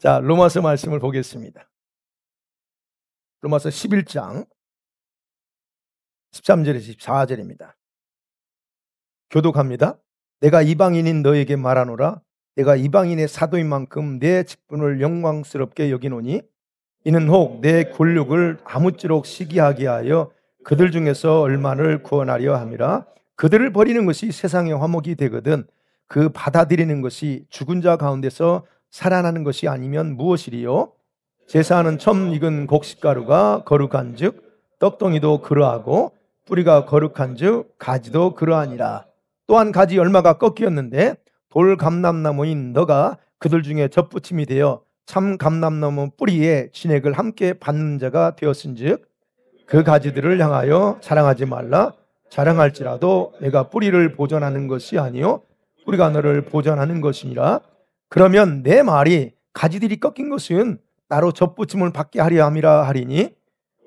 자, 로마서 말씀을 보겠습니다. 로마서 11장 13절에서 14절입니다. 교독합니다. 내가 이방인인 너에게 말하노라. 내가 이방인의 사도인 만큼 내 직분을 영광스럽게 여기노니 이는 혹 내 곤욕을 아무쪼록 시기하게 하여 그들 중에서 얼마를 구원하려 함이라. 그들을 버리는 것이 세상의 화목이 되거든 그 받아들이는 것이 죽은 자 가운데서 살아나는 것이 아니면 무엇이리요? 제사하는 처음 익은 곡식가루가 거룩한 즉 떡덩이도 그러하고 뿌리가 거룩한 즉 가지도 그러하니라. 또한 가지 열마가 꺾이었는데 돌 감람나무인 너가 그들 중에 접붙임이 되어 참 감람나무 뿌리에 진액을 함께 받는 자가 되었은즉 그 가지들을 향하여 자랑하지 말라. 자랑할지라도 내가 뿌리를 보존하는 것이 아니요 뿌리가 너를 보존하는 것이니라. 그러면 내 말이 가지들이 꺾인 것은 나로 접붙임을 받게 하려 함이라 하리니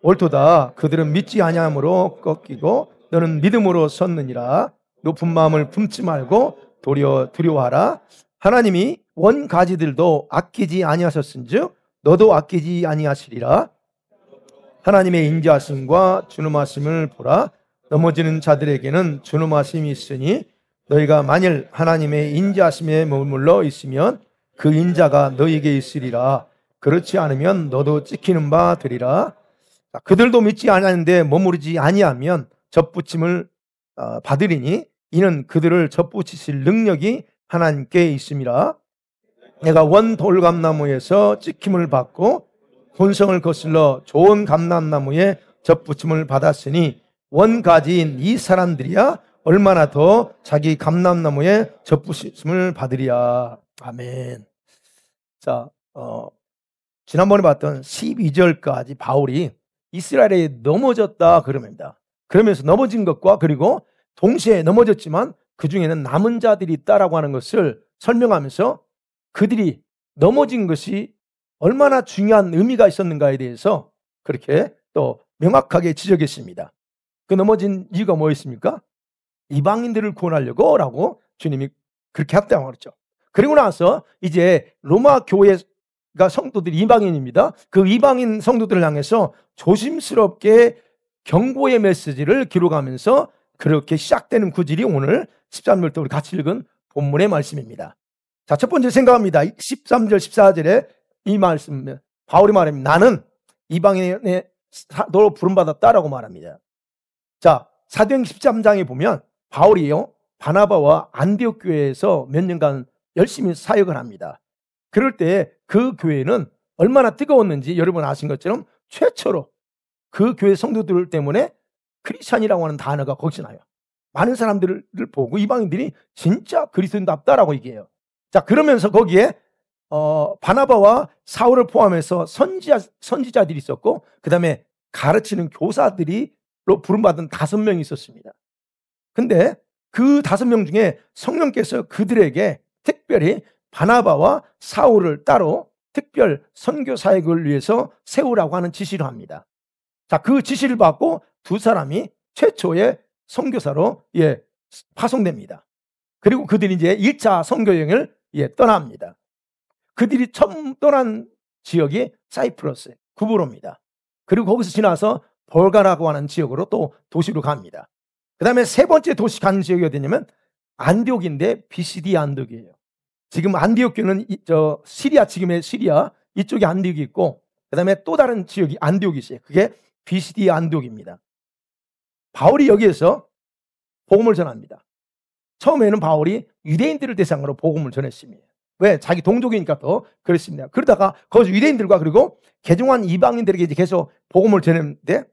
옳도다. 그들은 믿지 아니함으로 꺾이고 너는 믿음으로 섰느니라. 높은 마음을 품지 말고 도리어 두려워하라. 하나님이 원 가지들도 아끼지 아니하셨은즉 너도 아끼지 아니하시리라. 하나님의 인자하심과 준엄하심을 보라. 넘어지는 자들에게는 준엄하심이 있으니 너희가 만일 하나님의 인자하심에 머물러 있으면 그 인자가 너희에게 있으리라. 그렇지 않으면 너도 찍히는 바 되리라. 그들도 믿지 아니하는데 머무르지 아니하면 접붙임을 받으리니 이는 그들을 접붙이실 능력이 하나님께 있음이라. 내가 원 돌감나무에서 찍힘을 받고 본성을 거슬러 좋은 감람나무에 접붙임을 받았으니 원가지인 이 사람들이야 얼마나 더 자기 감람나무에 접붙임을 받으리야. 아멘. 자, 지난번에 봤던 12절까지 바울이 이스라엘에 넘어졌다 그럽니다. 그러면서 넘어진 것과 그리고 동시에 넘어졌지만 그 중에는 남은 자들이 있다라고 하는 것을 설명하면서 그들이 넘어진 것이 얼마나 중요한 의미가 있었는가에 대해서 그렇게 또 명확하게 지적했습니다. 그 넘어진 이유가 뭐였습니까? 이방인들을 구원하려고 라고 주님이 그렇게 했다고 그랬죠. 그리고 나서 이제 로마 교회가 성도들이 이방인입니다. 그 이방인 성도들을 향해서 조심스럽게 경고의 메시지를 기록하면서 그렇게 시작되는 구절이 오늘 13절부터 우리 같이 읽은 본문의 말씀입니다. 자, 첫 번째 생각합니다. 13절 14절에 이 말씀 바울이 말합니다. 나는 이방인의 사도로 부름받았다라고 말합니다. 자, 사도행 13장에 보면 바울이요 바나바와 안디옥 교회에서 몇 년간 열심히 사역을 합니다. 그럴 때 그 교회는 얼마나 뜨거웠는지 여러분 아신 것처럼 최초로 그 교회 성도들 때문에 크리스찬이라고 하는 단어가 거기서 나요. 많은 사람들을 보고 이방인들이 진짜 그리스도인답다라고 얘기해요. 자, 그러면서 거기에 바나바와 사울을 포함해서 선지자들이 있었고 그 다음에 가르치는 교사들이로 부름받은 5명이 있었습니다. 근데 그 5명 중에 성령께서 그들에게 특별히 바나바와 사울을 따로 특별 선교 사역을 위해서 세우라고 하는 지시를 합니다. 자, 그 지시를 받고 두 사람이 최초의 선교사로 파송됩니다. 그리고 그들이 이제 1차 선교 여행을 떠납니다. 그들이 처음 떠난 지역이 사이프러스, 구브로입니다. 그리고 거기서 지나서 볼가라고 하는 지역으로 또 도시로 갑니다. 그 다음에 세 번째 도시 가는 지역이 어디냐면 안디옥인데 비시디 안디옥이에요. 지금 안디옥 교는 시리아, 지금의 시리아 이쪽에 안디옥이 있고 그 다음에 또 다른 지역이 안디옥이 있어요. 그게 비시디 안디옥입니다. 바울이 여기에서 복음을 전합니다. 처음에는 바울이 유대인들을 대상으로 복음을 전했습니다. 왜? 자기 동족이니까 또 그랬습니다. 그러다가 거기서 유대인들과 그리고 개종한 이방인들에게 이제 계속 복음을 전했는데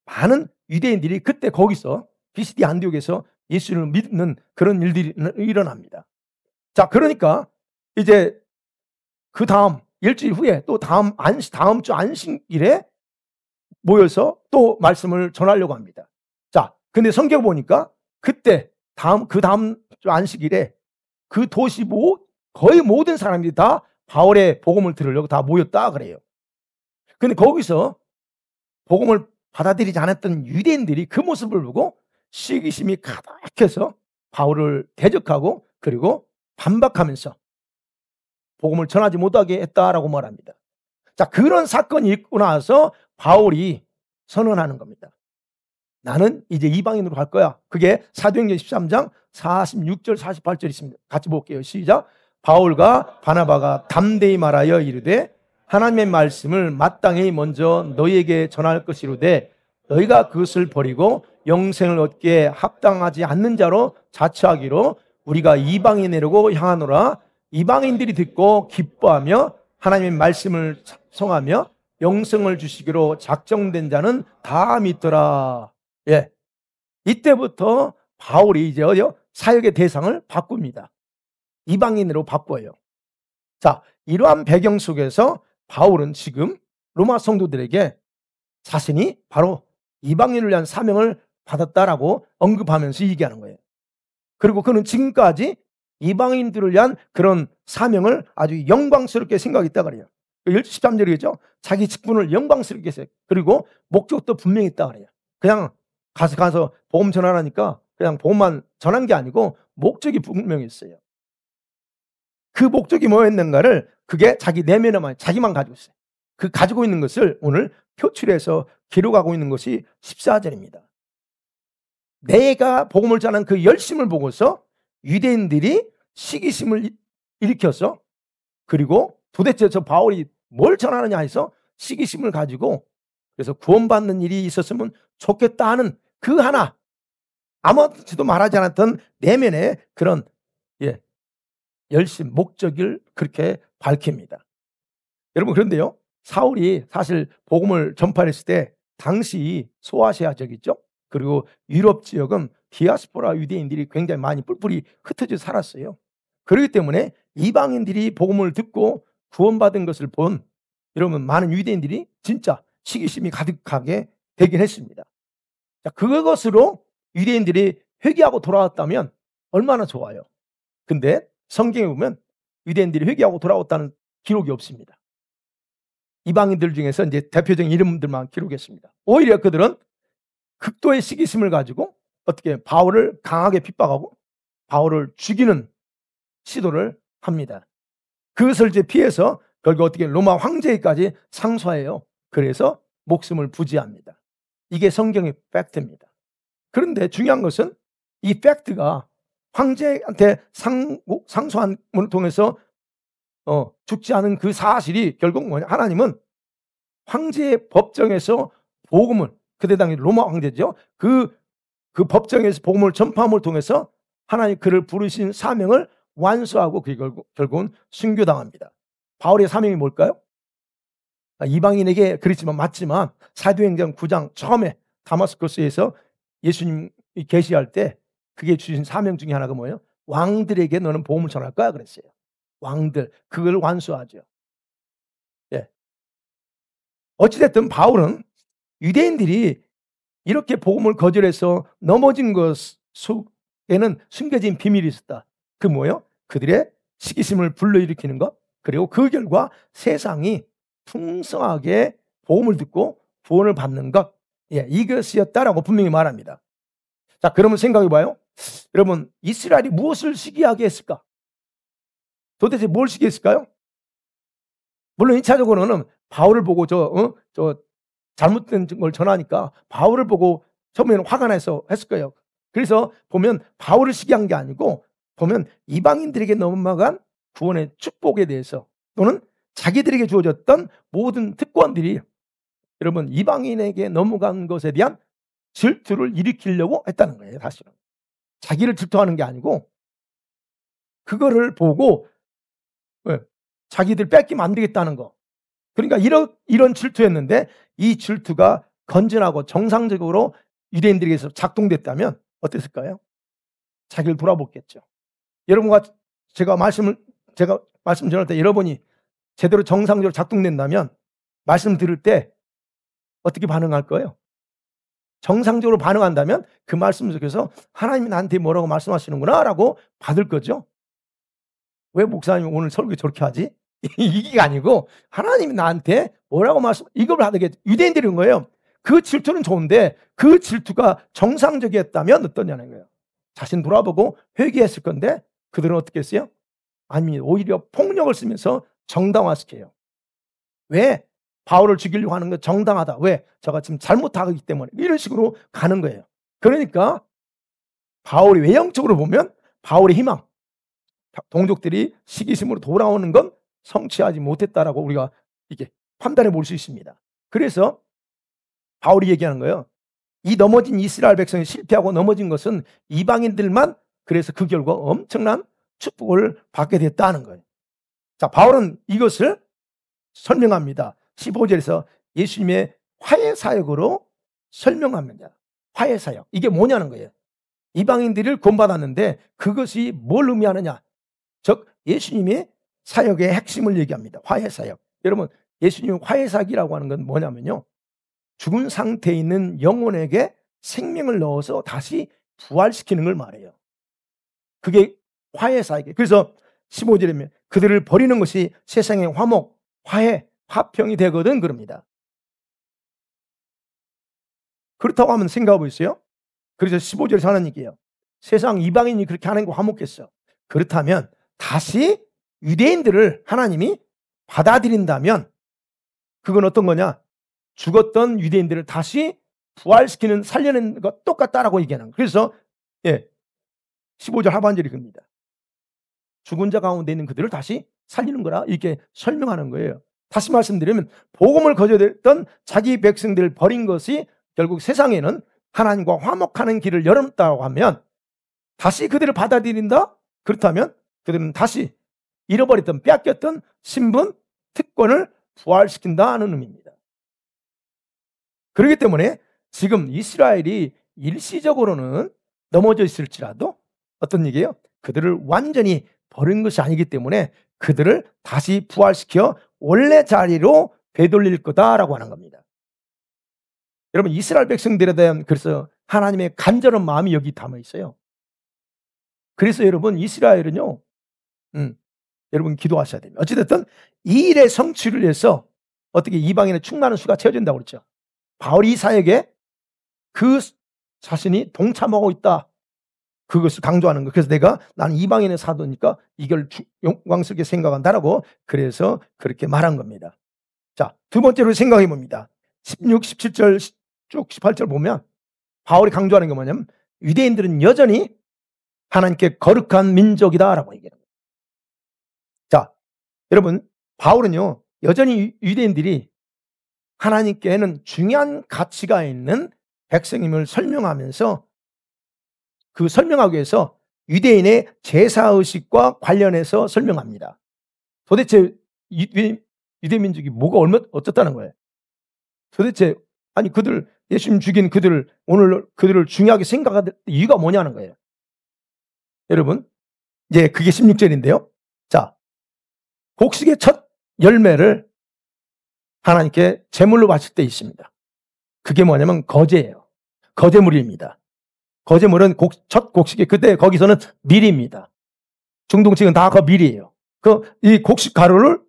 많은 유대인들이 그때 거기서 비시디 안디옥에서 예수를 믿는 그런 일들이 일어납니다. 자, 그러니까 이제 그 다음 일주일 후에 또 다음 주 안식일에 모여서 또 말씀을 전하려고 합니다. 자, 근데 성경 보니까 그때 그 다음 주 안식일에 그 도시 거의 모든 사람들이 다 바울의 복음을 들으려고 다 모였다 그래요. 근데 거기서 복음을 받아들이지 않았던 유대인들이 그 모습을 보고 시기심이 가득해서 바울을 대적하고 그리고 반박하면서 복음을 전하지 못하게 했다라고 말합니다. 자, 그런 사건이 있고 나서 바울이 선언하는 겁니다. 나는 이제 이방인으로 갈 거야. 그게 사도행전 13장 46절 48절 있습니다. 같이 볼게요. 시작. 바울과 바나바가 담대히 말하여 이르되 하나님의 말씀을 마땅히 먼저 너희에게 전할 것이로되 너희가 그것을 버리고 영생을 얻기에 합당하지 않는 자로 자처하기로 우리가 이방인으로 향하노라. 이방인들이 듣고 기뻐하며 하나님의 말씀을 찬송하며 영생을 주시기로 작정된 자는 다 믿더라. 예, 이때부터 바울이 이제 사역의 대상을 바꿉니다. 이방인으로 바꿔요. 자, 이러한 배경 속에서 바울은 지금 로마 성도들에게 자신이 바로 이방인을 위한 사명을 받았다라고 언급하면서 얘기하는 거예요. 그리고 그는 지금까지 이방인들을 위한 그런 사명을 아주 영광스럽게 생각했다 그래요. 13절이죠. 자기 직분을 영광스럽게 했어요. 그리고 목적도 분명히 있다 그래요. 그냥 가서 복음 전하라니까 그냥 복음만 전한 게 아니고 목적이 분명히 있어요. 그 목적이 뭐였는가를 그게 자기 내면에만 자기만 가지고 있어요. 그 가지고 있는 것을 오늘 표출해서 기록하고 있는 것이 14절입니다. 내가 복음을 전하는 그 열심을 보고서 유대인들이 시기심을 일으켜서 그리고 도대체 저 바울이 뭘 전하느냐 해서 시기심을 가지고 그래서 구원받는 일이 있었으면 좋겠다 하는 그 하나 아무것도 말하지 않았던 내면의 그런 열심, 목적을 그렇게 밝힙니다. 여러분 그런데요 사울이 사실 복음을 전파했을 때 당시 소아시아 지역이죠. 그리고 유럽 지역은 디아스포라 유대인들이 굉장히 많이 뿔뿔이 흩어져 살았어요. 그렇기 때문에 이방인들이 복음을 듣고 구원받은 것을 본 여러분 많은 유대인들이 진짜 시기심이 가득하게 되긴 했습니다. 자, 그것으로 유대인들이 회개하고 돌아왔다면 얼마나 좋아요. 근데 성경에 보면 유대인들이 회개하고 돌아왔다는 기록이 없습니다. 이방인들 중에서 이제 대표적인 이름들만 기록했습니다. 오히려 그들은 극도의 시기심을 가지고 어떻게 바울을 강하게 핍박하고 바울을 죽이는 시도를 합니다. 그것을 이제 피해서 결국 어떻게 로마 황제에까지 상소해요. 그래서 목숨을 부지합니다. 이게 성경의 팩트입니다. 그런데 중요한 것은 이 팩트가 황제한테 상소함을 통해서 죽지 않은 그 사실이 결국 뭐냐? 하나님은 황제의 법정에서 복음을 그때 당시 로마 황제죠. 그 법정에서 복음을 전파함을 통해서 하나님 그를 부르신 사명을 완수하고 결국은 순교당합니다. 바울의 사명이 뭘까요? 이방인에게 그렇지만 맞지만 사도행전 9장 처음에 다마스커스에서 예수님이 계시할 때 그게 주신 사명 중에 하나가 뭐예요? 왕들에게 너는 복음을 전할 거야 그랬어요. 왕들 그걸 완수하죠. 예. 어찌됐든 바울은 유대인들이 이렇게 복음을 거절해서 넘어진 것 속에는 숨겨진 비밀이 있었다. 그 뭐예요? 그들의 시기심을 불러일으키는 것 그리고 그 결과 세상이 풍성하게 복음을 듣고 구원을 받는 것 이것이었다라고 분명히 말합니다. 자, 그러면 생각해봐요. 여러분 이스라엘이 무엇을 시기하게 했을까? 도대체 뭘 시기했을까요? 물론 1차적으로는 바울을 보고 저 잘못된 걸 전하니까 바울을 보고 처음에는 화가 나서 했을 거예요. 그래서 보면 바울을 시기한 게 아니고 보면 이방인들에게 넘어간 구원의 축복에 대해서 또는 자기들에게 주어졌던 모든 특권들이 여러분 이방인에게 넘어간 것에 대한 질투를 일으키려고 했다는 거예요. 사실은 자기를 질투하는 게 아니고 그거를 보고 자기들 뺏기면 안 되겠다는 거. 그러니까 이런 질투였는데 이 질투가 건전하고 정상적으로 유대인들에게서 작동됐다면 어땠을까요? 자기를 돌아보겠죠. 여러분과 제가 말씀 전할 때 여러분이 제대로 정상적으로 작동된다면 말씀 들을 때 어떻게 반응할 거예요? 정상적으로 반응한다면 그 말씀 속에서 하나님이 나한테 뭐라고 말씀하시는구나 라고 받을 거죠. 왜 목사님이 오늘 설교 저렇게 하지? 이게 아니고 하나님이 나한테 뭐라고 이걸 받으겠죠. 유대인들인 거예요. 그 질투는 좋은데 그 질투가 정상적이었다면 어떠냐는 거예요. 자신 돌아보고 회개했을 건데 그들은 어떻게 했어요? 아니 오히려 폭력을 쓰면서 정당화시켜요. 왜? 바울을 죽이려고 하는 거 정당하다. 왜? 저가 지금 잘못하고 있기 때문에. 이런 식으로 가는 거예요. 그러니까 바울이 외형적으로 보면 바울의 희망, 동족들이 시기심으로 돌아오는 건 성취하지 못했다라고 우리가 이게 판단해 볼 수 있습니다. 그래서 바울이 얘기하는 거예요. 이 넘어진 이스라엘 백성이 실패하고 넘어진 것은 이방인들만, 그래서 그 결과 엄청난 축복을 받게 됐다는 거예요. 자, 바울은 이것을 설명합니다. 15절에서 예수님의 화해 사역으로 설명합니다. 화해 사역. 이게 뭐냐는 거예요. 이방인들을 구원받았는데 그것이 뭘 의미하느냐. 즉 예수님의 사역의 핵심을 얘기합니다. 화해 사역. 여러분, 예수님의 화해 사역이라고 하는 건 뭐냐면요, 죽은 상태에 있는 영혼에게 생명을 넣어서 다시 부활시키는 걸 말해요. 그게 화해 사역이에요. 그래서 15절이면 그들을 버리는 것이 세상의 화목, 화해, 화평이 되거든 그럽니다. 그렇다고 하면 생각해 보세요. 그래서 15절에서 하는 얘기예요. 세상 이방인이 그렇게 하는 거 화목했어. 그렇다면 다시 유대인들을 하나님이 받아들인다면 그건 어떤 거냐? 죽었던 유대인들을 다시 부활시키는, 살려내는 것 똑같다라고 얘기하는 거예요. 그래서 15절 하반절이 그럽니다. 죽은 자 가운데 있는 그들을 다시 살리는 거라 이렇게 설명하는 거예요. 다시 말씀드리면 복음을 거절했던 자기 백성들을 버린 것이 결국 세상에는 하나님과 화목하는 길을 열었다고 하면 다시 그들을 받아들인다? 그렇다면 그들은 다시 잃어버렸던, 빼앗겼던 신분, 특권을 부활시킨다는 의미입니다. 그렇기 때문에 지금 이스라엘이 일시적으로는 넘어져 있을지라도 어떤 얘기예요? 그들을 완전히 버린 것이 아니기 때문에 그들을 다시 부활시켜 원래 자리로 되돌릴 거다라고 하는 겁니다. 여러분, 이스라엘 백성들에 대한 그래서 하나님의 간절한 마음이 여기 담아 있어요. 그래서 여러분, 이스라엘은요, 여러분 기도하셔야 됩니다. 어찌됐든 이 일의 성취를 위해서 어떻게 이방인의 충만한 수가 채워진다고 그랬죠. 바울이 이 사역에 그 자신이 동참하고 있다, 그것을 강조하는 거. 그래서 나는 이방인의 사도니까 이걸 영광스럽게 생각한다라고 그래서 그렇게 말한 겁니다. 자, 두 번째로 생각해 봅니다. 16, 17절 쭉 18절 보면 바울이 강조하는 게 뭐냐면 유대인들은 여전히 하나님께 거룩한 민족이다라고 얘기합니다. 자, 여러분, 바울은요 여전히 유대인들이 하나님께는 중요한 가치가 있는 백성임을 설명하면서 그 설명하기 위해서 유대인의 제사의식과 관련해서 설명합니다. 도대체 유대 민족이 뭐가 어떻다는 거예요? 도대체 아니 그들 예수님 죽인 그들을 오늘 그들을 중요하게 생각할 이유가 뭐냐는 거예요. 여러분, 이제 그게 16절인데요. 자, 곡식의 첫 열매를 하나님께 제물로 바칠 때 있습니다. 그게 뭐냐면 거제예요. 거제물입니다. 거제물은 첫 곡식이 그때 거기서는 밀입니다. 중동층은 다 그 밀이에요. 이 곡식 가루를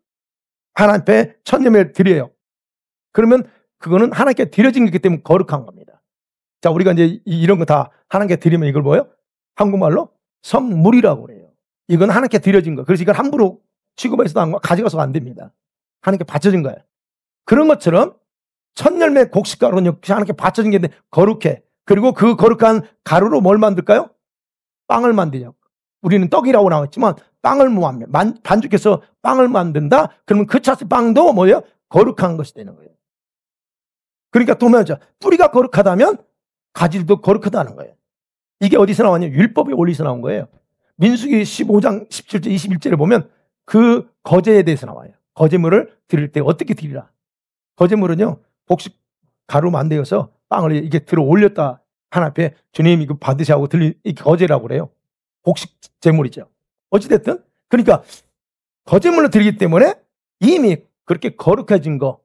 하나님 앞에 첫 열매를 드려요. 그러면 그거는 하나님께 드려진 거기 때문에 거룩한 겁니다. 자, 우리가 이제 이런 거 다 하나님께 드리면 이걸 뭐예요? 한국말로 성물이라고 그래요. 이건 하나님께 드려진 거. 그래서 이걸 함부로 취급해서도 가져가서도 안 됩니다. 하나님께 바쳐진 거예요. 그런 것처럼 첫 열매 곡식 가루는 역시 하나님께 바쳐진 게 거룩해. 그리고 그 거룩한 가루로 뭘 만들까요? 빵을 만드냐. 우리는 떡이라고 나왔지만 빵을 반죽해서 빵을 만든다. 그러면 그 차스 빵도 뭐예요? 거룩한 것이 되는 거예요. 그러니까 또 뭐죠? 뿌리가 거룩하다면 가지도 거룩하다는 거예요. 이게 어디서 나왔냐? 율법의 원리에서 나온 거예요. 민수기 15장 17절 21절에 보면 그 거제에 대해서 나와요. 거제물을 드릴 때 어떻게 드리라. 거제물은요 곡식 가루 만들어서 빵을 이게 들어 올렸다. 하나님 앞에 주님 이거 받으시라고 드린 이 거제라고 그래요. 곡식 제물이죠. 어찌됐든 그러니까 거제물로 드리기 때문에 이미 그렇게 거룩해진 거.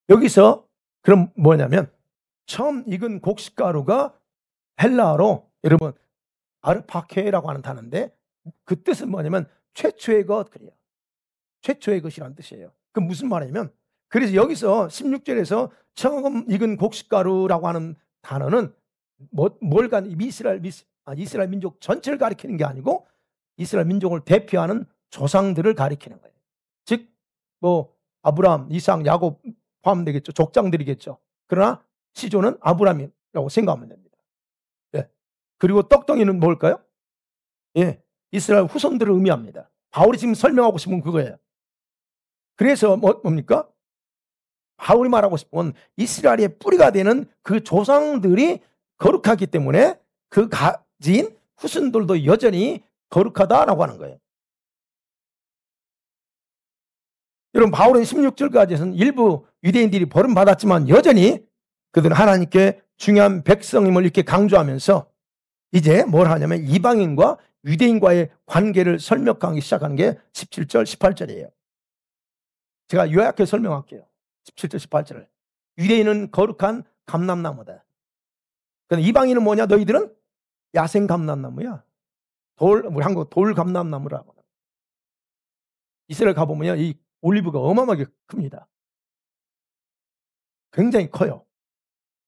여기서 그럼 뭐냐면 처음 익은 곡식 가루가 헬라어로 여러분 아르파케라고 하는 단어인데 그 뜻은 뭐냐면 최초의 것 그래요. 최초의 것이라는 뜻이에요. 그 무슨 말이냐면 그래서 여기서 16절에서 처음 익은 곡식가루라고 하는 단어는 이스라엘 민족 전체를 가리키는 게 아니고 이스라엘 민족을 대표하는 조상들을 가리키는 거예요. 즉 뭐 아브라함, 이삭, 야곱 포함되겠죠. 족장들이겠죠. 그러나 시조는 아브라함이라고 생각하면 됩니다. 예. 그리고 떡덩이는 뭘까요? 예, 이스라엘 후손들을 의미합니다. 바울이 지금 설명하고 싶은 그거예요. 그래서 뭡니까? 바울이 말하고 싶은 건 이스라엘의 뿌리가 되는 그 조상들이 거룩하기 때문에 그 가진 후손들도 여전히 거룩하다라고 하는 거예요. 여러분, 바울은 16절까지는 일부 유대인들이 버림받았지만 여전히 그들은 하나님께 중요한 백성임을 이렇게 강조하면서 이제 뭘 하냐면 이방인과 유대인과의 관계를 설명하기 시작하는 게 17절, 18절이에요. 제가 요약해 설명할게요. 17절, 18절을. 유대인은 거룩한 감람나무다. 그런데 이방인은 뭐냐? 너희들은 야생 감람나무야. 우리 한국 돌 감람나무라고. 이스라엘 가보면요, 이 올리브가 어마어마하게 큽니다. 굉장히 커요.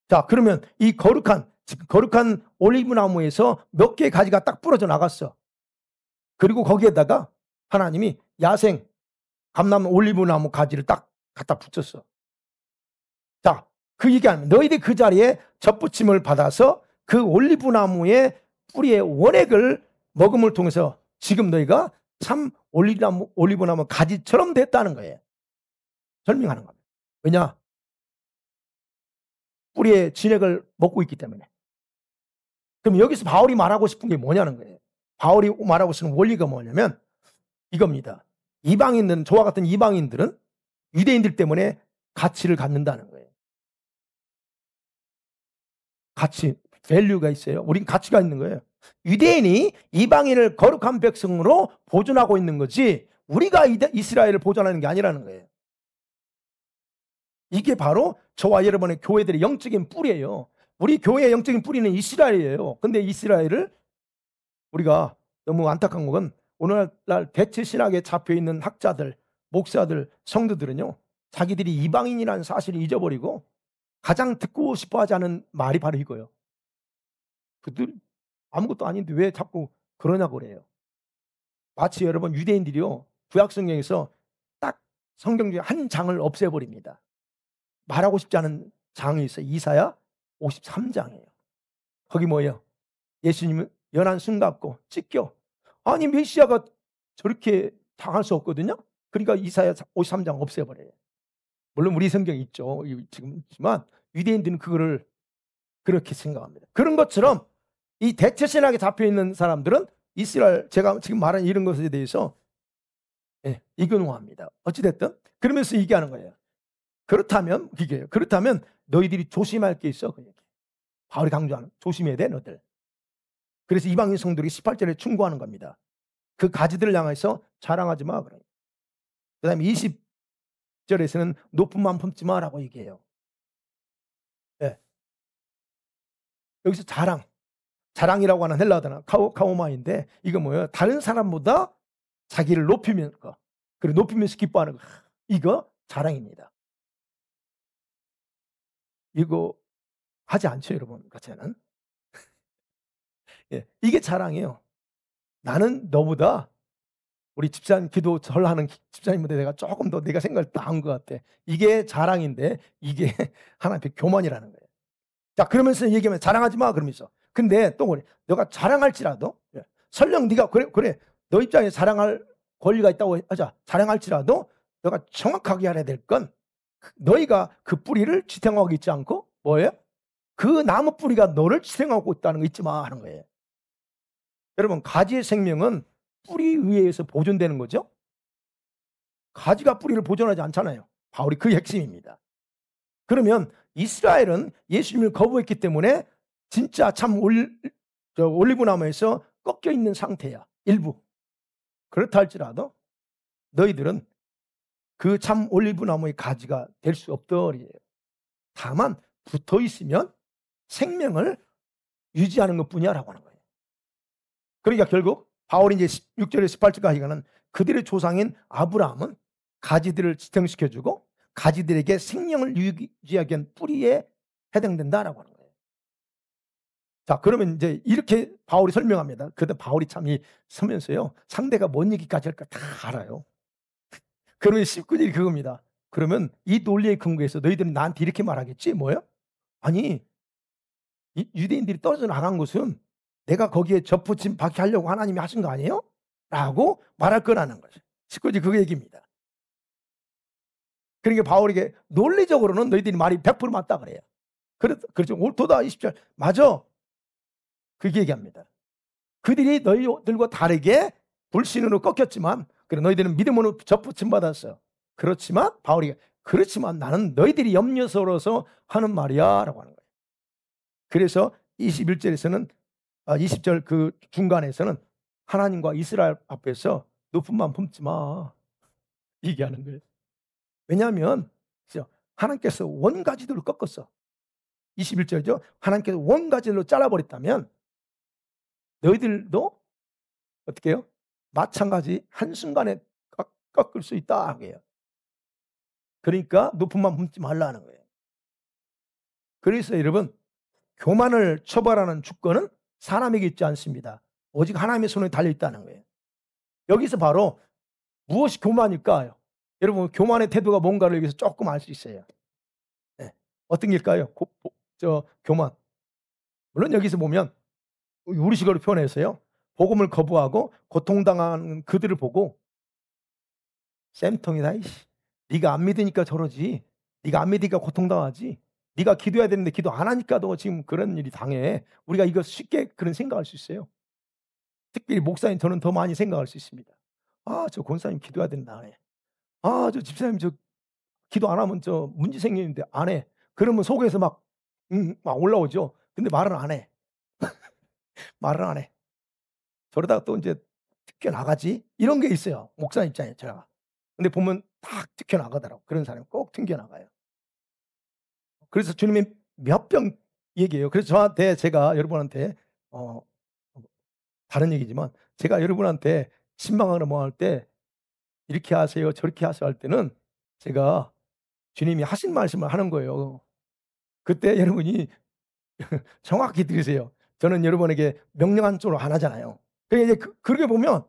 자, 그러면 이 거룩한 올리브 나무에서 몇 개의 가지가 딱 부러져 나갔어. 그리고 거기에다가 하나님이 야생 감람 올리브 나무 가지를 딱 갖다 붙였어. 자, 그 얘기하면 너희들 그 자리에 접붙임을 받아서 그 올리브 나무의 뿌리의 원액을 먹음을 통해서 지금 너희가 참 올리브 나무 가지처럼 됐다는 거예요. 설명하는 겁니다. 왜냐? 뿌리의 진액을 먹고 있기 때문에. 그럼 여기서 바울이 말하고 싶은 게 뭐냐는 거예요. 바울이 말하고 싶은 원리가 뭐냐면 이겁니다. 이방인들은, 저와 같은 이방인들은 유대인들 때문에 가치를 갖는다는 거예요. 가치, 밸류가 있어요. 우린 가치가 있는 거예요. 유대인이 이방인을 거룩한 백성으로 보존하고 있는 거지 우리가 이스라엘을 보존하는 게 아니라는 거예요. 이게 바로 저와 여러분의 교회들의 영적인 뿌리예요. 우리 교회의 영적인 뿌리는 이스라엘이에요. 근데 이스라엘을 우리가 너무 안타까운 건 오늘날 대체 신학에 잡혀있는 학자들, 목사들, 성도들은요, 자기들이 이방인이라는 사실을 잊어버리고 가장 듣고 싶어 하지 않은 말이 바로 이거예요. 그들 아무것도 아닌데 왜 자꾸 그러냐고 그래요. 마치 여러분 유대인들이요, 구약 성경에서 딱 성경 중에 한 장을 없애버립니다. 말하고 싶지 않은 장이 있어요. 이사야 53장이에요. 거기 뭐예요? 예수님은 연한 순 같고 찢겨. 아니 메시아가 저렇게 당할 수 없거든요. 그러니까 이사야 53장 없애버려요. 물론 우리 성경이 있죠. 지금지만 유대인들은 그거를 그렇게 생각합니다. 그런 것처럼 이 대체신학에 잡혀있는 사람들은 이스라엘, 제가 지금 말한 이런 것에 대해서 이근호합니다. 어찌됐든 그러면서 얘기하는 거예요. 그렇다면 이게요. 그렇다면 너희들이 조심할 게 있어. 그 얘기. 바울이 강조하는 조심해야 돼 너들. 그래서 이방인 성도들이 18절에 충고하는 겁니다. 그 가지들을 향해서 자랑하지 마. 그 다음에 20절에서는 높은 마음 품지 마라고 얘기해요. 네. 여기서 자랑이라고 하는 헬라어 단어 카오마인데 이거 뭐예요? 다른 사람보다 자기를 높이면 그리고 높이면서 기뻐하는 거. 이거 자랑입니다. 이거 하지 않죠, 여러분 같이는. 예, 이게 자랑이에요. 나는 너보다 우리 집사님 기도 절하는 집사님보다 내가 조금 더 내가 생각을 나은 것 같아. 이게 자랑인데 이게 하나님의 교만이라는 거예요. 자, 그러면서 얘기하면 자랑하지 마 그러면서. 근데 또 그래. 너가 자랑할지라도 설령 네가 그래 너 입장에 자랑할 권리가 있다고 하자. 자랑할지라도 너가 정확하게 알아야 될 건 너희가 그 뿌리를 지탱하고 있지 않고 뭐예요? 그 나무 뿌리가 너를 지탱하고 있다는 거 잊지 마 하는 거예요. 여러분 가지의 생명은 뿌리 위에서 보존되는 거죠. 가지가 뿌리를 보존하지 않잖아요. 바울이 그 핵심입니다. 그러면 이스라엘은 예수님을 거부했기 때문에 진짜 참 올리브 나무에서 꺾여 있는 상태야. 일부. 그렇다 할지라도 너희들은 그 참 올리브 나무의 가지가 될 수 없더리예요. 다만 붙어 있으면 생명을 유지하는 것뿐이야라고 하는 거예요. 그러니까 결국 바울이 이제 6절에서 18절까지 가는 그들의 조상인 아브라함은 가지들을 지탱시켜주고 가지들에게 생명을 유지하기 위한 뿌리에 해당된다라고 하는 거예요. 자, 그러면 이제 이렇게 바울이 설명합니다. 그때 바울이 참 서면서요, 상대가 뭔 얘기까지 할까 다 알아요. 그러면 19절이 그겁니다. 그러면 이 논리에 근거해서 너희들은 나한테 이렇게 말하겠지? 뭐예요? 아니, 유대인들이 떨어져 나간 것은 내가 거기에 접붙임 받게 하려고 하나님이 하신 거 아니에요? 라고 말할 거라는 거죠. 19절 그 얘기입니다. 그러니까 바울에게 논리적으로는 너희들이 말이 100% 맞다 그래요. 그렇죠. 옳도다 20절. 맞아. 그렇게 얘기합니다. 그들이 너희들과 다르게 불신으로 꺾였지만, 그래 너희들은 믿음으로 접붙임 받았어요. 그렇지만 바울이 그렇지만 나는 너희들이 염려스러워서 하는 말이야 라고 하는 거예요. 그래서 21절에서는 20절 그 중간에서는 하나님과 이스라엘 앞에서 높은 마음 품지 마 얘기하는 거예요. 왜냐하면 하나님께서 원가지들로 꺾었어. 21절이죠. 하나님께서 원가지들로 잘라버렸다면 너희들도 어떻게 해요? 마찬가지 한순간에 꺾을 수 있다 하게요. 그러니까 높은 마음 품지 말라는 거예요. 그래서 여러분, 교만을 처벌하는 주권은 사람에게 있지 않습니다. 오직 하나님의 손에 달려있다는 거예요. 여기서 바로 무엇이 교만일까요? 여러분, 교만의 태도가 뭔가를 여기서 조금 알 수 있어요. 네. 어떤 게일까요? 교만. 물론 여기서 보면 우리식으로 표현해서요, 복음을 거부하고 고통당하는 그들을 보고 쌤통이다. 네가 안 믿으니까 저러지. 네가 안 믿으니까 고통당하지. 네가 기도해야 되는데 기도 안 하니까 너 지금 그런 일이 당해. 우리가 이거 쉽게 그런 생각할 수 있어요. 특별히 목사님 저는 더 많이 생각할 수 있습니다. 아, 저 권사님 기도해야 된다 안 해. 아, 저 집사님 저 기도 안 하면 저 문제 생기는데 안 해. 그러면 속에서 막 올라오죠. 근데 말을 안 해. 말을 안 해. 저러다가 또 이제 튀겨 나가지. 이런 게 있어요. 목사 입장에 제가. 근데 보면 딱 튀겨 나가더라고. 그런 사람이 꼭 튕겨 나가요. 그래서 주님이 몇 병 얘기해요. 그래서 저한테 제가 여러분한테 다른 얘기지만 제가 여러분한테 신방하거나 뭐 할 때 이렇게 하세요, 저렇게 하세요 할 때는 제가 주님이 하신 말씀을 하는 거예요. 그때 여러분이 정확히 들으세요. 저는 여러분에게 명령한 쪽으로 안 하잖아요. 그러니까 이제 그렇게 보면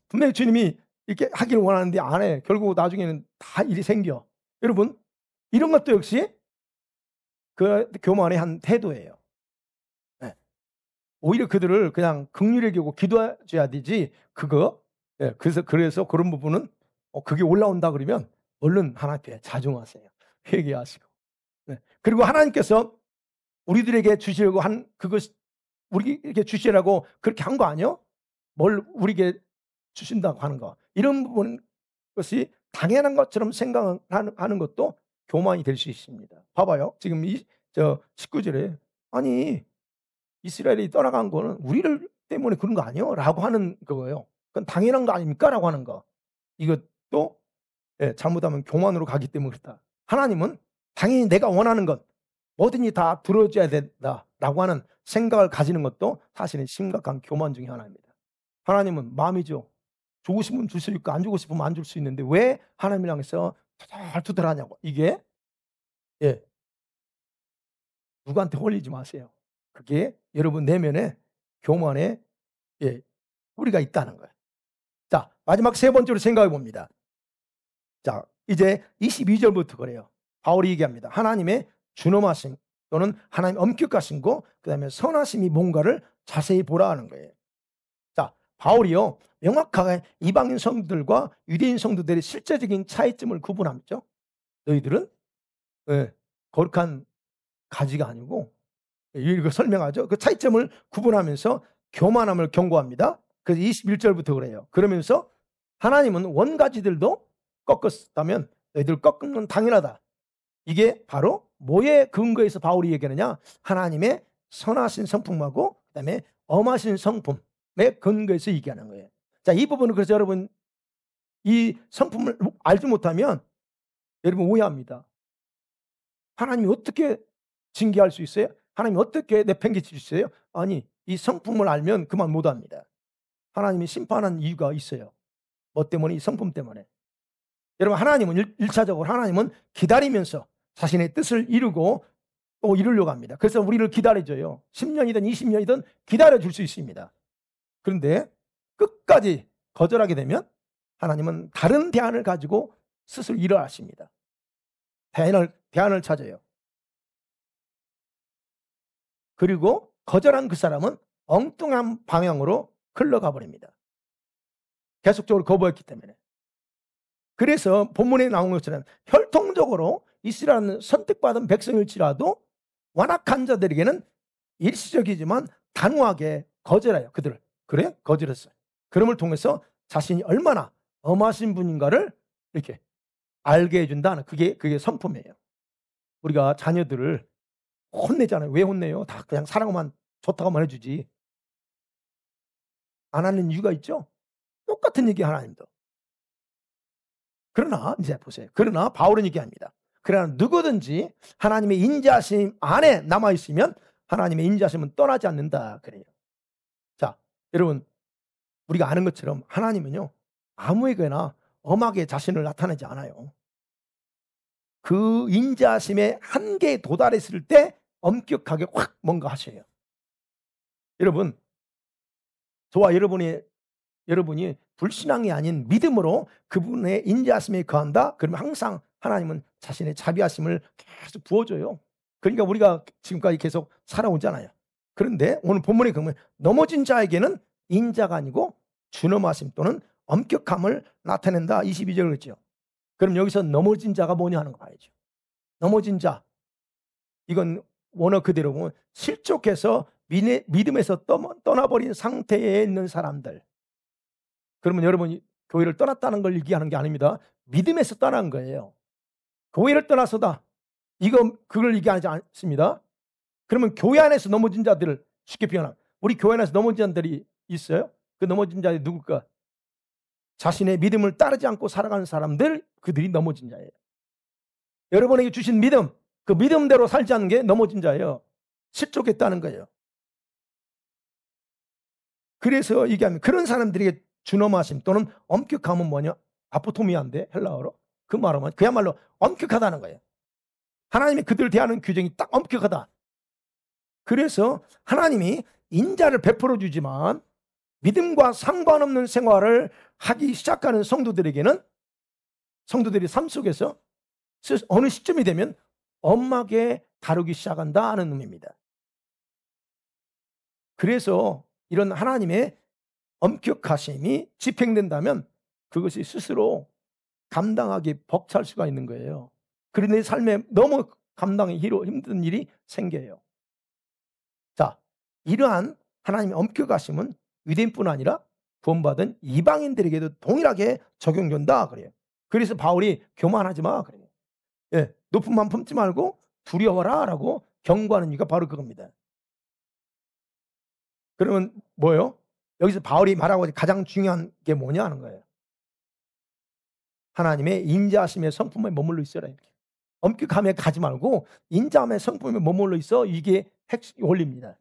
분명히 주님이 이렇게 하기를 원하는데 안 해. 결국 나중에는 다 일이 생겨. 여러분, 이런 것도 역시 그 교만의 한 태도예요. 네. 오히려 그들을 그냥 긍휼히 여기고 기도해 줘야 되지. 네. 그래서 그런 부분은 그게 올라온다 그러면 얼른 하나님 앞에 자중하세요. 회개하시고. 네. 그리고 하나님께서 우리들에게 주시려고 한 그것, 우리에게 주시라고 그렇게 한 거 아니에요? 뭘 우리에게 주신다고 하는 거. 이런 부분 것이 당연한 것처럼 생각하는 것도 교만이 될 수 있습니다. 봐봐요. 지금 19절에 아니 이스라엘이 떠나간 거는 우리를 때문에 그런 거 아니에요? 라고 하는 거예요. 그건 당연한 거 아닙니까? 라고 하는 거. 이것도 잘못하면 교만으로 가기 때문에 그렇다. 하나님은 당연히 내가 원하는 것 뭐든지 다 들어줘야 된다라고 하는 생각을 가지는 것도 사실은 심각한 교만 중에 하나입니다. 하나님은 마음이죠. 주고 싶으면 줄 수 있고 안 주고 싶으면 안 줄 수 있는데 왜 하나님을 향해서 투덜투덜하냐고. 이게 누구한테 홀리지 마세요. 그게 여러분 내면에 교만의 뿌리가 있다는 거예요. 자, 마지막 세 번째로 생각해 봅니다. 자, 이제 22절부터 그래요. 바울이 얘기합니다. 하나님의 준엄하심 또는 하나님 엄격하신 거, 그다음에 선하심이 뭔가를 자세히 보라 하는 거예요. 자, 바울이요 명확하게 이방인 성도들과 유대인 성도들의 실제적인 차이점을 구분하죠. 너희들은 거룩한 가지가 아니고, 이거 설명하죠. 그 차이점을 구분하면서 교만함을 경고합니다. 그래서 21절부터 그래요. 그러면서 하나님은 원가지들도 꺾었다면 너희들 꺾은 건 당연하다. 이게 바로 뭐에 근거해서 바울이 얘기하느냐? 하나님의 선하신 성품하고 그다음에 엄하신 성품에 근거해서 얘기하는 거예요. 자, 이 부분은 그래서 여러분 이 성품을 알지 못하면 여러분 오해합니다. 하나님이 어떻게 징계할 수 있어요? 하나님이 어떻게 내팽개칠 수 있어요? 아니, 이 성품을 알면 그만 못합니다. 하나님이 심판한 이유가 있어요. 뭐 때문에? 이 성품 때문에. 여러분, 하나님은 1차적으로 하나님은 기다리면서 자신의 뜻을 이루고 또 이루려고 합니다. 그래서 우리를 기다려줘요. 10년이든 20년이든 기다려줄 수 있습니다. 그런데 끝까지 거절하게 되면 하나님은 다른 대안을 가지고 스스로 일어나십니다. 대안을 찾아요. 그리고 거절한 그 사람은 엉뚱한 방향으로 흘러가 버립니다. 계속적으로 거부했기 때문에. 그래서 본문에 나온 것처럼 혈통적으로 이스라엘은 선택받은 백성일지라도 완악한 자들에게는 일시적이지만 단호하게 거절해요. 그들을. 그래? 거절했어요. 그럼을 통해서 자신이 얼마나 엄하신 분인가를 이렇게 알게 해준다는 그게 성품이에요. 우리가 자녀들을 혼내잖아요. 왜 혼내요? 다 그냥 사랑만 좋다고만 해주지. 안 하는 이유가 있죠? 똑같은 얘기 하나님도. 그러나 이제 보세요. 그러나 바울은 얘기합니다. 그러나 누구든지 하나님의 인자하심 안에 남아있으면 하나님의 인자하심은 떠나지 않는다 그래요. 자, 여러분 우리가 아는 것처럼 하나님은요 아무에게나 엄하게 자신을 나타내지 않아요. 그 인자하심의 한계에 도달했을 때 엄격하게 확 뭔가 하셔요. 여러분 저와 여러분이 불신앙이 아닌 믿음으로 그분의 인자하심에 거한다? 그러면 항상 하나님은 자신의 자비하심을 계속 부어줘요. 그러니까 우리가 지금까지 계속 살아오잖아요. 그런데 오늘 본문에 보면 넘어진 자에게는 인자가 아니고 준엄하심 또는 엄격함을 나타낸다. 22절 그랬죠. 그럼 여기서 넘어진 자가 뭐냐 하는 거 봐야죠. 넘어진 자. 이건 원어 그대로 보면 실족해서 믿음에서 떠나버린 상태에 있는 사람들. 그러면 여러분이 교회를 떠났다는 걸 얘기하는 게 아닙니다. 믿음에서 떠난 거예요. 교회를 떠나서다. 그걸 얘기하지 않습니다. 그러면 교회 안에서 넘어진 자들을 쉽게 표현하면 우리 교회 안에서 넘어진 자들이 있어요. 그 넘어진 자들이 누굴까? 자신의 믿음을 따르지 않고 살아가는 사람들, 그들이 넘어진 자예요. 여러분에게 주신 믿음, 그 믿음대로 살지 않는 게 넘어진 자예요. 실족했다는 거예요. 그래서 얘기하면 그런 사람들에게 준엄하심 또는 엄격함은 뭐냐? 아포토미아인데 헬라어로. 그 말은 그야말로 엄격하다는 거예요. 하나님이 그들을 대하는 규정이 딱 엄격하다. 그래서 하나님이 인자를 베풀어 주지만 믿음과 상관없는 생활을 하기 시작하는 성도들에게는 성도들이 삶 속에서 어느 시점이 되면 엄하게 다루기 시작한다 하는 의미입니다. 그래서 이런 하나님의 엄격하심이 집행된다면 그것이 스스로 감당하기 벅찰 수가 있는 거예요. 그런데 내 삶에 너무 감당하기 힘든 일이 생겨요. 자, 이러한 하나님의 엄격하심은 유대인뿐 아니라 구원받은 이방인들에게도 동일하게 적용된다 그래요. 그래서 바울이 교만하지 마 그래요. 예, 높은 맘 품지 말고 두려워라라고 경고하는 이유가 바로 그겁니다. 그러면 뭐예요? 여기서 바울이 말하고 가장 중요한 게 뭐냐 하는 거예요. 하나님의 인자하심의 성품에 머물러 있어라. 엄격함에 가지 말고 인자함의 성품에 머물러 있어. 이게 핵심 원리입니다.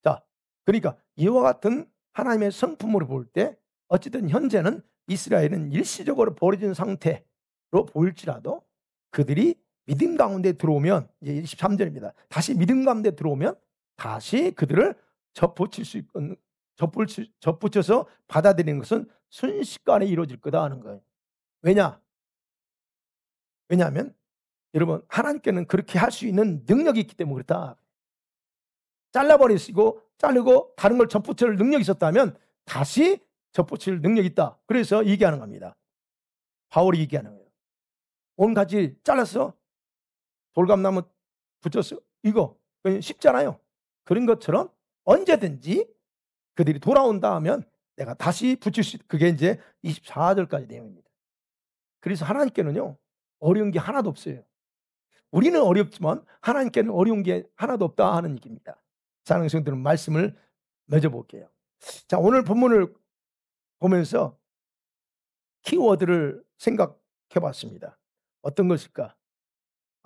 자, 그러니까 이와 같은 하나님의 성품으로 볼 때 어쨌든 현재는 이스라엘은 일시적으로 버려진 상태로 보일지라도 그들이 믿음 가운데 들어오면 이제 23절입니다. 다시 믿음 가운데 들어오면 다시 그들을 접붙여서 받아들이는 것은 순식간에 이루어질 거다 하는 거예요. 왜냐하면 여러분 하나님께는 그렇게 할 수 있는 능력이 있기 때문에 그렇다. 자르고 다른 걸 접붙일 능력이 있었다면 다시 접붙일 능력이 있다. 그래서 얘기하는 겁니다. 바울이 얘기하는 거예요. 온 가지 잘랐어. 돌감나무 붙였어. 이거 쉽잖아요. 그런 것처럼 언제든지 그들이 돌아온다 하면 내가 다시 붙일 수 있다. 그게 이제 24절까지 내용입니다. 그래서 하나님께는요 어려운 게 하나도 없어요. 우리는 어렵지만 하나님께는 어려운 게 하나도 없다 하는 얘기입니다. 사랑하는 성도들은 말씀을 맺어볼게요. 자, 오늘 본문을 보면서 키워드를 생각해봤습니다. 어떤 것일까?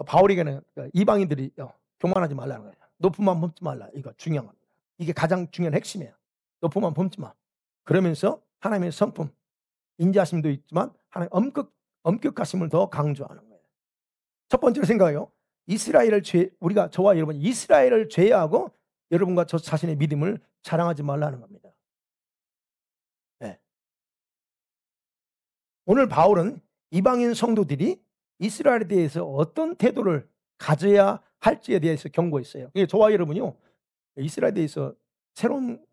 바울에게는 이방인들이 교만하지 말라는 거예요. 높은 맘 품지 말라. 이거 중요한 겁니다. 이게 가장 중요한 핵심이에요. 높은 맘 품지 마. 그러면서 하나님의 성품, 인자하심도 있지만 하나님 엄격하심을 더 강조하는 거예요. 첫 번째로 생각해요. 이스라엘을 우리가 저와 여러분 이스라엘을 제외하고 여러분과 저 자신의 믿음을 자랑하지 말라는 겁니다. 네. 오늘 바울은 이방인 성도들이 이스라엘에 대해서 어떤 태도를 가져야 할지에 대해서 경고했어요. 저와 여러분이요, 이스라엘에 대해서 새로운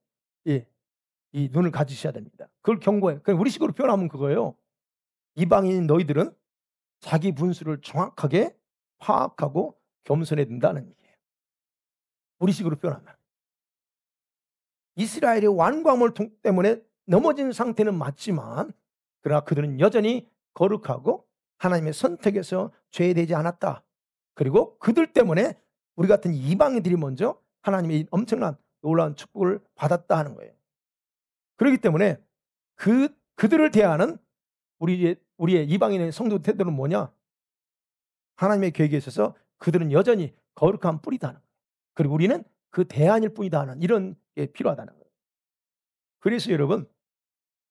이 눈을 가지셔야 됩니다. 그걸 경고해요. 우리식으로 표현하면 그거예요. 이방인 너희들은 자기 분수를 정확하게 파악하고 겸손해야 된다는 얘기예요. 우리식으로 표현하면 이스라엘의 완고함을 때문에 넘어진 상태는 맞지만 그러나 그들은 여전히 거룩하고 하나님의 선택에서 죄되지 않았다. 그리고 그들 때문에 우리 같은 이방인들이 먼저 하나님의 엄청난 놀라운 축복을 받았다 하는 거예요. 그렇기 때문에 그들을 대하는 우리의 이방인의 성도 태도는 뭐냐? 하나님의 계획에 있어서 그들은 여전히 거룩한 뿌리다 하는 거예요. 그리고 우리는 그 대안일 뿐이다 하는 이런 게 필요하다는 거예요. 그래서 여러분,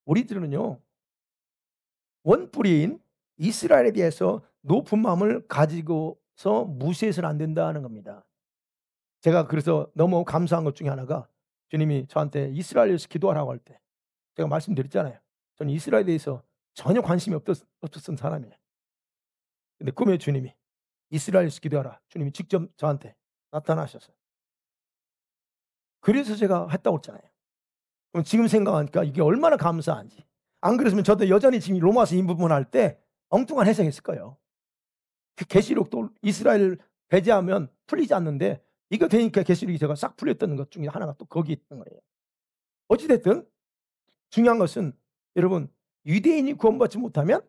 우리들은요, 원뿌리인 이스라엘에 대해서 높은 마음을 가지고서 무시해서는 안 된다는 겁니다. 제가 그래서 너무 감사한 것 중에 하나가 주님이 저한테 이스라엘에서 기도하라고 할 때 제가 말씀드렸잖아요. 저는 이스라엘에 대해서 전혀 관심이 없었던 사람이에요. 근데 꿈에 주님이 이스라엘에서 기도하라. 주님이 직접 저한테 나타나셨어요. 그래서 제가 했다고 했잖아요. 그럼 지금 생각하니까 이게 얼마나 감사한지. 안 그랬으면 저도 여전히 지금 로마서 이 부분 할 때 엉뚱한 해석했을 거예요. 그 계시록도 이스라엘 배제하면 풀리지 않는데 이거 되니까 계시록이 제가 싹 풀렸던 것 중에 하나가 또 거기 있던 거예요. 어찌됐든 중요한 것은 여러분, 유대인이 구원받지 못하면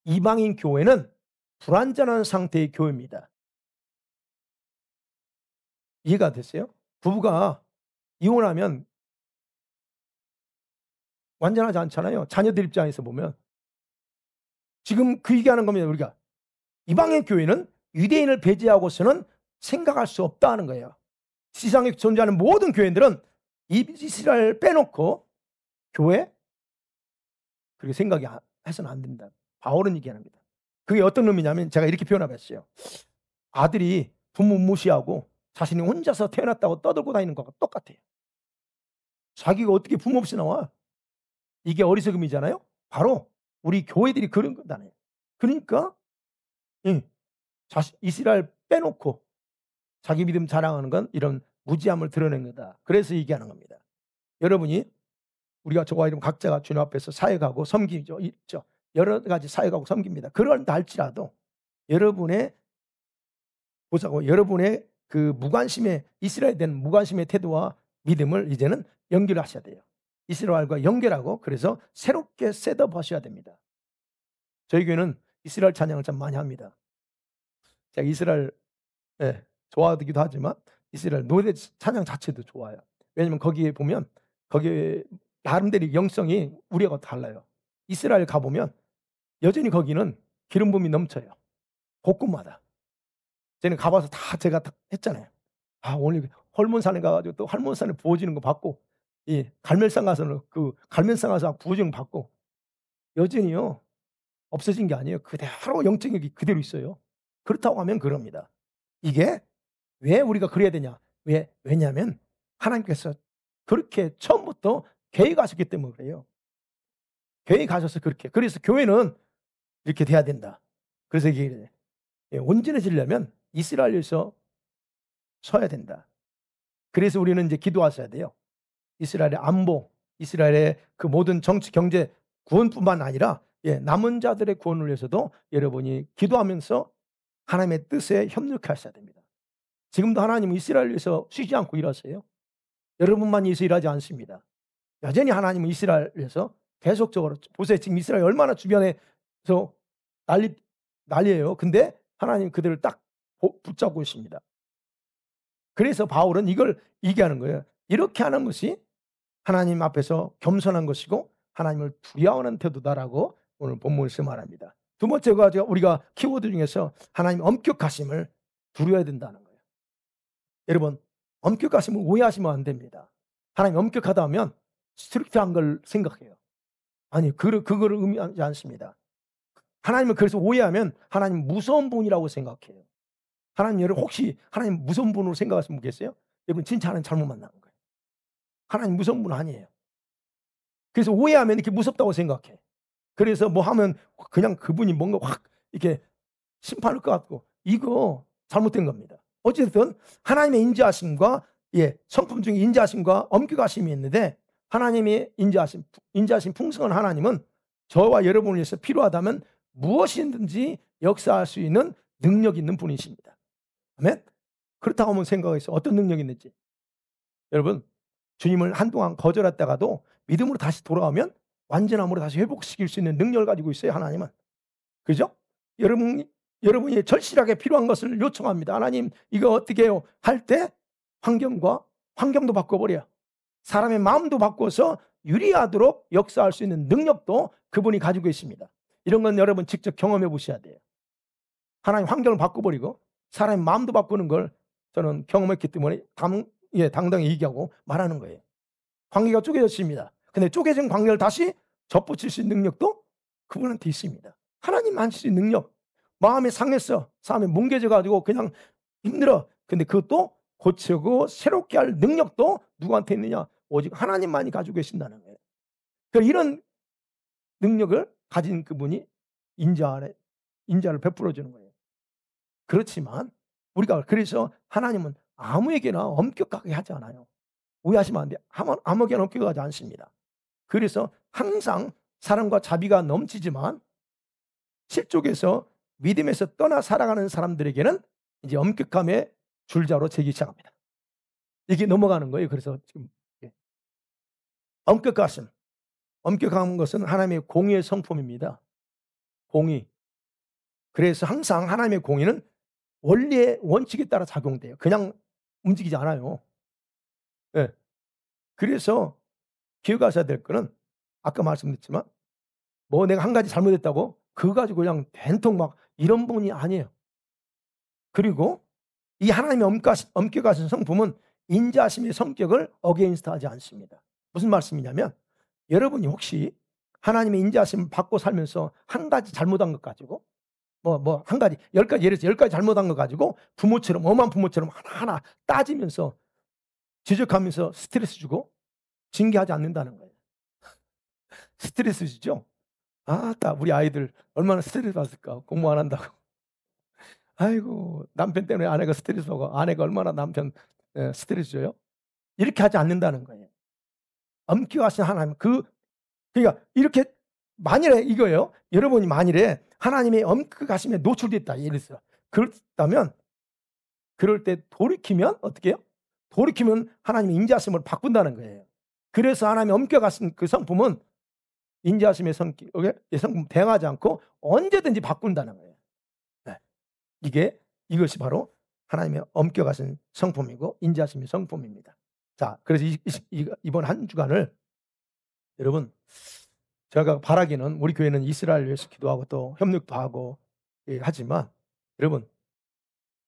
이방인 교회는 불완전한 상태의 교회입니다. 이해가 됐어요? 부부가 이혼하면 완전하지 않잖아요. 자녀들 입장에서 보면. 지금 그 얘기하는 겁니다. 우리가 이방인 교회는 유대인을 배제하고서는 생각할 수 없다는 거예요. 세상에 존재하는 모든 교회들은 이스라엘 빼놓고 교회 그렇게 해서는 안 된다. 바울은 얘기합니다. 그게 어떤 의미냐면 제가 이렇게 표현해봤어요. 아들이 부모 무시하고 자신이 혼자서 태어났다고 떠들고 다니는 것과 똑같아요. 자기가 어떻게 부모 없이 나와? 이게 어리석음이잖아요. 바로 우리 교회들이 그런 거잖아요. 그러니까 이스라엘 빼놓고 자기 믿음 자랑하는 건 이런 무지함을 드러낸 거다. 그래서 얘기하는 겁니다. 여러분이 우리가 저와 여러분 각자가 주님 앞에서 사역하고 섬기죠. 있죠. 여러 가지 사역하고 섬깁니다. 그런다 할지라도 여러분의 보자고 여러분의 그 무관심의 이스라엘에 대한 무관심의 태도와 믿음을 이제는 연결하셔야 돼요. 이스라엘과 연결하고 그래서 새롭게 셋업 하셔야 됩니다. 저희 교회는 이스라엘 찬양을 참 많이 합니다. 제가 이스라엘 좋아하기도 하지만 이스라엘 노래 찬양 자체도 좋아요. 왜냐하면 거기에 보면 거기에 나름대로 영성이 우리하고 달라요. 이스라엘 가보면 여전히 거기는 기름 부음이 넘쳐요. 곳곳마다. 저는 가봐서 다 제가 다 했잖아요. 오늘 헐몬산에 가가지고 또 헐몬산에 부어지는 거 받고 갈멜산 가서는 그 갈멜산 가서 부어지는 거 받고 여전히요 없어진 게 아니에요. 그대로 영적이 그대로 있어요. 그렇다고 하면 그럽니다. 이게 왜 우리가 그래야 되냐? 왜냐하면 하나님께서 그렇게 처음부터 계획하셨기 때문에 그래요. 계획하셔서 그렇게. 그래서 교회는 이렇게 돼야 된다. 그래서 이게 온전해지려면 이스라엘에서 서야 된다. 그래서 우리는 이제 기도하셔야 돼요. 이스라엘의 안보, 이스라엘의 그 모든 정치, 경제 구원뿐만 아니라 남은 자들의 구원을 위해서도 여러분이 기도하면서 하나님의 뜻에 협력하셔야 됩니다. 지금도 하나님은 이스라엘을 위해서 쉬지 않고 일하세요. 여러분만 위해서 일하지 않습니다. 여전히 하나님은 이스라엘을 위해서 계속적으로 보세요. 지금 이스라엘 얼마나 주변에서 난리예요. 근데 하나님 그들을 딱 붙잡고 있습니다. 그래서 바울은 이걸 얘기하는 거예요. 이렇게 하는 것이 하나님 앞에서 겸손한 것이고 하나님을 두려워하는 태도다라고 오늘 본문에서 말합니다. 두 번째가 우리가 키워드 중에서 하나님 엄격하심을 두려워야 된다는 거예요. 여러분, 엄격하심을 오해하시면 안 됩니다. 하나님 엄격하다 하면 스트릭트한 걸 생각해요. 아니, 그거를 의미하지 않습니다. 하나님을 그래서 오해하면 하나님 무서운 분이라고 생각해요. 하나님 여러분 혹시 하나님 무서운 분으로 생각하시는 분 계세요? 여러분 진짜 하나님 잘못 만난 거예요. 하나님 무서운 분 아니에요. 그래서 오해하면 이렇게 무섭다고 생각해. 그래서 뭐 하면 그냥 그분이 뭔가 확 이렇게 심판할 것 같고, 이거 잘못된 겁니다. 어쨌든 하나님의 인자하심과 성품 중에 인자하심과 엄격하심이 있는데, 하나님의 인자하심 풍성한 하나님은 저와 여러분을 위해서 필요하다면 무엇이든지 역사할 수 있는 능력이 있는 분이십니다. 아멘. 그렇다고 한번 생각해서 어떤 능력이 있는지. 여러분, 주님을 한동안 거절했다가도 믿음으로 다시 돌아오면 완전함으로 다시 회복시킬 수 있는 능력을 가지고 있어요, 하나님은. 그죠? 여러분이 절실하게 필요한 것을 요청합니다. 하나님, 이거 어떻게 해요? 할 때 환경도 바꿔버려요. 사람의 마음도 바꿔서 유리하도록 역사할 수 있는 능력도 그분이 가지고 계십니다. 이런 건 여러분 직접 경험해 보셔야 돼요. 하나님 환경을 바꿔버리고 사람의 마음도 바꾸는 걸 저는 경험했기 때문에 당당히 얘기하고 말하는 거예요. 관계가 쪼개졌습니다. 근데 쪼개진 관계를 다시 접붙일 수 있는 능력도 그분한테 있습니다. 하나님 하실 수 있는 능력. 마음이 상했어. 마음이 뭉개져가지고 그냥 힘들어. 근데 그것도 고치고 새롭게 할 능력도 누구한테 있느냐? 오직 하나님만이 가지고 계신다는 거예요. 그러니까 이런 능력을 가진 그분이 인자를 베풀어 주는 거예요. 그렇지만 우리가 그래서 하나님은 아무에게나 엄격하게 하지 않아요. 오해하시면 안 돼요. 아무에게나 엄격하지 않습니다. 그래서 항상 사랑과 자비가 넘치지만 실족에서 믿음에서 떠나 살아가는 사람들에게는 이제 엄격함의 줄자로 재기 시작합니다. 이게 넘어가는 거예요. 그래서 지금 엄격한 것은 하나님의 공의의 성품입니다. 공의. 그래서 항상 하나님의 공의는 원리의 원칙에 따라 작용돼요. 그냥 움직이지 않아요. 네. 그래서 기억하셔야 될 거는 아까 말씀드렸지만 뭐 내가 한 가지 잘못했다고 그거 가지고 그냥 된통 막 이런 분이 아니에요. 그리고 이 하나님의 엄격하신 성품은 인자하심의 성격을 어게인스트하지 않습니다. 무슨 말씀이냐면 여러분이 혹시 하나님의 인자하심을 받고 살면서 한 가지 잘못한 것 가지고 한 가지 10가지 예를 들어서 10가지 잘못한 것 가지고 부모처럼 엄한 부모처럼 하나하나 따지면서 지적하면서 스트레스 주고 징계하지 않는다는 거예요. 스트레스 주죠. 우리 아이들 얼마나 스트레스 받을까. 공부 안 한다고. 아이고 남편 때문에 아내가 스트레스 받고 아내가 얼마나 남편 스트레스 줘요. 이렇게 하지 않는다는 거예요. 엄격하신 하나님 그러니까 이렇게 만일에 이거예요. 여러분이 만일에 하나님의 엄격하심에 노출됐다. 예를 들어서 그렇다면 그럴 때 돌이키면 어떻게 해요? 돌이키면 하나님의 인자하심을 바꾼다는 거예요. 그래서 하나님의 엄격하신 그 성품은 인자하심의 성품 대응하지 않고 언제든지 바꾼다는 거예요. 네. 이것이 바로 하나님의 엄격하신 성품이고 인자하심의 성품입니다. 자, 그래서 이번 한 주간을 여러분 제가 바라기는 우리 교회는 이스라엘 위해서 기도하고 또 협력도 하고 하지만 여러분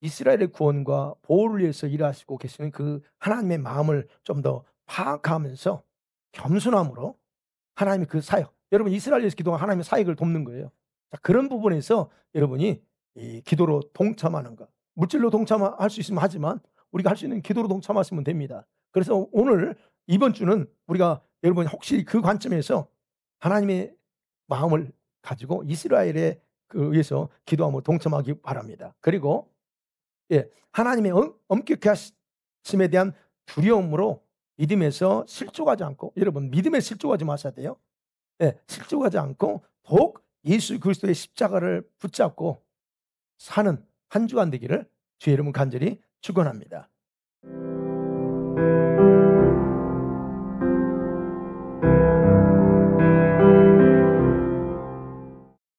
이스라엘의 구원과 보호를 위해서 일하시고 계시는 그 하나님의 마음을 좀 더 파악하면서 겸손함으로 하나님의 그 사역, 여러분 이스라엘 위해서 기도가 하나님의 사역을 돕는 거예요. 자, 그런 부분에서 여러분이 이 기도로 동참하는 것, 물질로 동참할 수 있으면 하지만 우리가 할 수 있는 기도로 동참하시면 됩니다. 그래서 오늘 이번 주는 우리가 여러분 혹시 그 관점에서 하나님의 마음을 가지고 이스라엘에 의해서 기도함으로 동참하기 바랍니다. 그리고 하나님의 엄격하심에 대한 두려움으로 믿음에서 실족하지 않고, 여러분 믿음에 실족하지 마셔야 돼요. 실족하지 않고 더욱 예수 그리스도의 십자가를 붙잡고 사는 한 주간 되기를 주의 이름으로 간절히 축원합니다.